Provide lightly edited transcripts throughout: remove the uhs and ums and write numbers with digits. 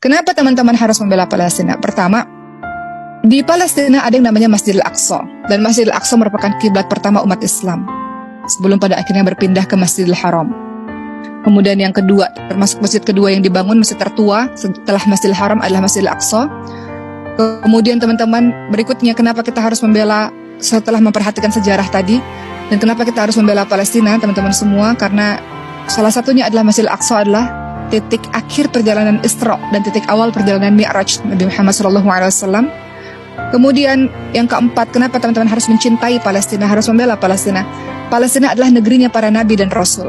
Kenapa teman-teman harus membela Palestina? Pertama, di Palestina ada yang namanya Masjidil Aqsa, dan Masjidil Aqsa merupakan kiblat pertama umat Islam sebelum pada akhirnya berpindah ke Masjidil Haram. Kemudian yang kedua, termasuk masjid kedua yang dibangun, masjid tertua setelah Masjidil Haram adalah Masjidil Aqsa. Kemudian teman-teman, berikutnya kenapa kita harus membela setelah memperhatikan sejarah tadi, dan kenapa kita harus membela Palestina, teman-teman semua? Karena salah satunya adalah Masjidil Aqsa adalah titik akhir perjalanan Isra dan titik awal perjalanan Mi'raj Nabi Muhammad SAW. Kemudian yang keempat, kenapa teman-teman harus mencintai Palestina, harus membela Palestina? Palestina adalah negerinya para nabi dan rasul.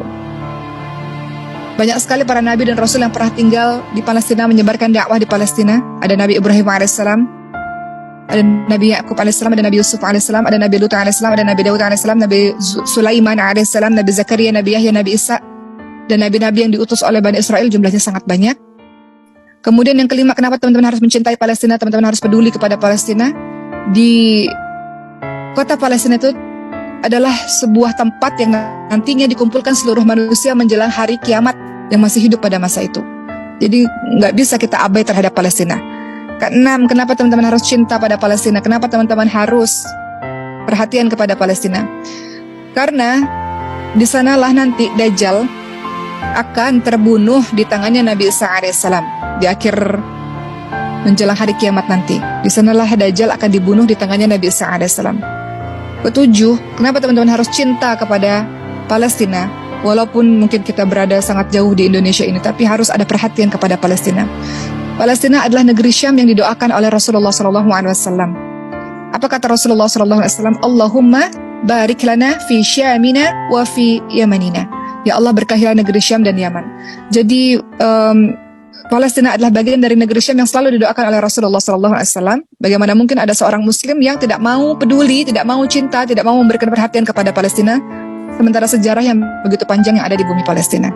Banyak sekali para nabi dan rasul yang pernah tinggal di Palestina, menyebarkan dakwah di Palestina. Ada Nabi Ibrahim AS, ada Nabi Yakub AS, ada Nabi Yusuf AS, ada Nabi Lut AS, ada Nabi Daud AS, Nabi Sulaiman AS, Nabi Zakaria, Nabi Yahya, Nabi Isa, dan nabi-nabi yang diutus oleh Bani Israel jumlahnya sangat banyak. Kemudian yang kelima, kenapa teman-teman harus mencintai Palestina, teman-teman harus peduli kepada Palestina? Di kota Palestina itu adalah sebuah tempat yang nantinya dikumpulkan seluruh manusia menjelang hari kiamat yang masih hidup pada masa itu. Jadi nggak bisa kita abai terhadap Palestina. Keenam, kenapa teman-teman harus cinta pada Palestina? Kenapa teman-teman harus perhatian kepada Palestina? Karena di sanalah nanti Dajjal akan terbunuh di tangannya Nabi Isa alaihissalam di akhir menjelang hari kiamat nanti. Di sanalah Dajjal akan dibunuh di tangannya Nabi Isa alaihissalam. Ketujuh, kenapa teman-teman harus cinta kepada Palestina? Walaupun mungkin kita berada sangat jauh di Indonesia ini, tapi harus ada perhatian kepada Palestina. Palestina adalah negeri Syam yang didoakan oleh Rasulullah SAW. Apa kata Rasulullah SAW? Allahumma barik lana fi Syamina wa fi Yamanina. Ya Allah, berkahilah negeri Syam dan Yaman. Jadi Palestina adalah bagian dari negeri Syam yang selalu didoakan oleh Rasulullah SAW. Bagaimana mungkin ada seorang Muslim yang tidak mau peduli, tidak mau cinta, tidak mau memberikan perhatian kepada Palestina, sementara sejarah yang begitu panjang yang ada di bumi Palestina.